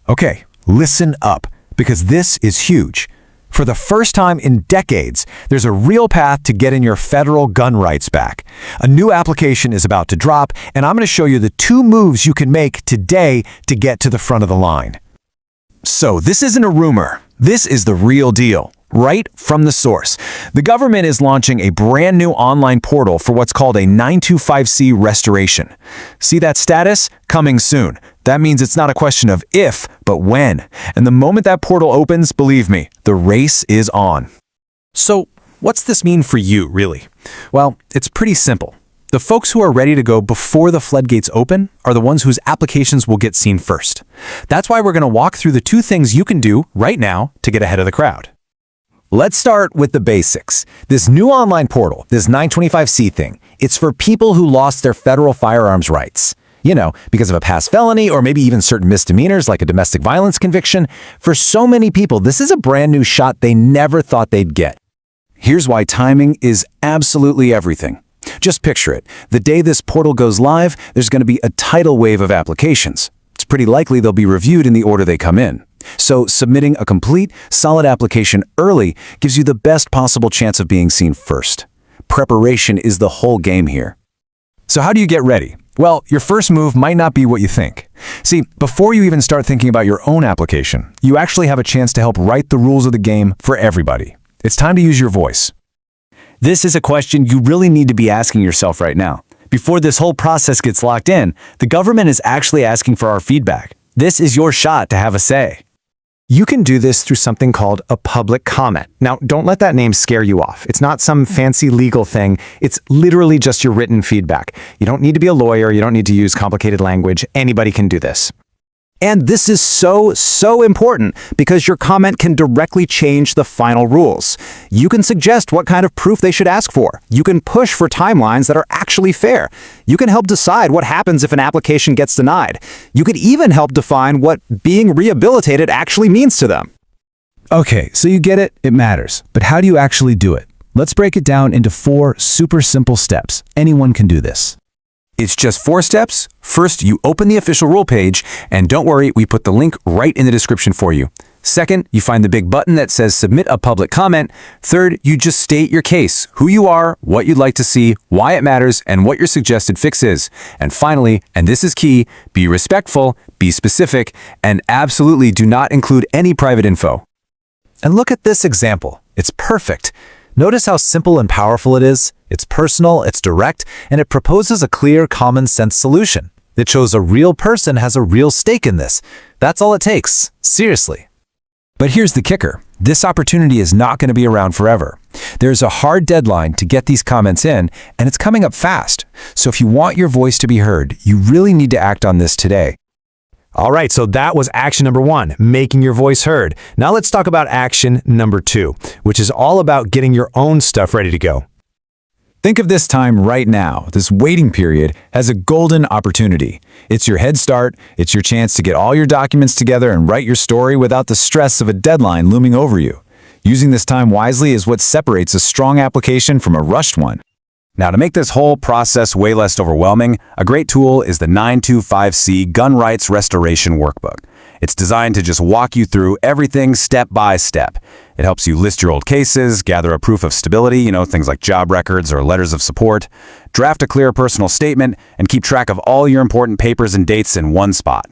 Okay, listen up, because this is huge. For the first time in decades, there's a real path to getting your federal gun rights back. A new application is about to drop, and I'm going to show you the 2 moves you can make today to get to the front of the line. So this isn't a rumor. This is the real deal, right from the source. The government is launching a brand new online portal for what's called a 925C restoration. See that status? Coming soon. That means it's not a question of if, but when. And the moment that portal opens, believe me, the race is on. So, what's this mean for you, really? Well, it's pretty simple. The folks who are ready to go before the floodgates open are the ones whose applications will get seen first. That's why we're going to walk through the 2 things you can do right now to get ahead of the crowd. Let's start with the basics. This new online portal, this 925C thing, it's for people who lost their federal firearms rights. You know, because of a past felony or maybe even certain misdemeanors like a domestic violence conviction. For so many people, this is a brand new shot they never thought they'd get. Here's why timing is absolutely everything. Just picture it. The day this portal goes live, there's going to be a tidal wave of applications. It's pretty likely they'll be reviewed in the order they come in. So submitting a complete, solid application early gives you the best possible chance of being seen first. Preparation is the whole game here. So how do you get ready? Well, your first move might not be what you think. See, before you even start thinking about your own application, you actually have a chance to help write the rules of the game for everybody. It's time to use your voice. This is a question you really need to be asking yourself right now. Before this whole process gets locked in, the government is actually asking for our feedback. This is your shot to have a say. You can do this through something called a public comment. Now, don't let that name scare you off. It's not some fancy legal thing. It's literally just your written feedback. You don't need to be a lawyer. You don't need to use complicated language. Anybody can do this. And this is so important because your comment can directly change the final rules. You can suggest what kind of proof they should ask for. You can push for timelines that are actually fair. You can help decide what happens if an application gets denied. You could even help define what being rehabilitated actually means to them. Okay, so you get it matters. But how do you actually do it? Let's break it down into 4 super simple steps. Anyone can do this. It's just 4 steps. First, you open the official rule page, and don't worry, we put the link right in the description for you. Second, you find the big button that says Submit a Public Comment. Third, you just state your case, who you are, what you'd like to see, why it matters, and what your suggested fix is. And finally, and this is key, be respectful, be specific, and absolutely do not include any private info. And look at this example. It's perfect. Notice how simple and powerful it is. It's personal, it's direct, and it proposes a clear, common-sense solution. It shows a real person has a real stake in this. That's all it takes. Seriously. But here's the kicker. This opportunity is not going to be around forever. There's a hard deadline to get these comments in, and it's coming up fast. So if you want your voice to be heard, you really need to act on this today. All right, so that was action number 1, making your voice heard. Now let's talk about action number 2, which is all about getting your own stuff ready to go. Think of this time right now, this waiting period, as a golden opportunity. It's your head start, it's your chance to get all your documents together and write your story without the stress of a deadline looming over you. Using this time wisely is what separates a strong application from a rushed one. Now, to make this whole process way less overwhelming, a great tool is the 925C Gun Rights Restoration Workbook. It's designed to just walk you through everything step by step. It helps you list your old cases, gather a proof of stability, things like job records or letters of support, draft a clear personal statement, and keep track of all your important papers and dates in one spot.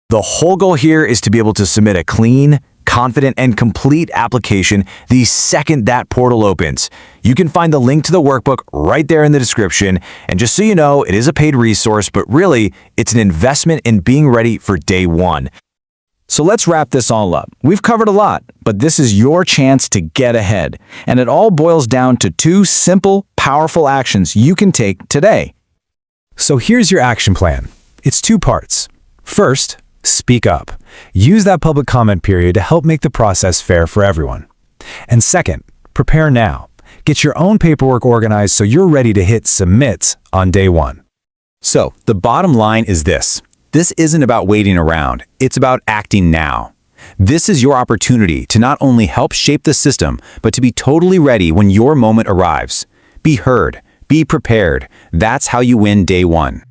The whole goal here is to be able to submit a clean, confident, and complete application the second that portal opens. You can find the link to the workbook right there in the description. And just so you know, it is a paid resource, but really, it's an investment in being ready for day 1. So let's wrap this all up. We've covered a lot, but this is your chance to get ahead. And it all boils down to 2 simple, powerful actions you can take today. So here's your action plan. It's 2 parts. First, speak up. Use that public comment period to help make the process fair for everyone. And second, prepare now. Get your own paperwork organized so you're ready to hit submit on day 1. So the bottom line is this. This isn't about waiting around. It's about acting now. This is your opportunity to not only help shape the system, but to be totally ready when your moment arrives. Be heard. Be prepared. That's how you win day 1.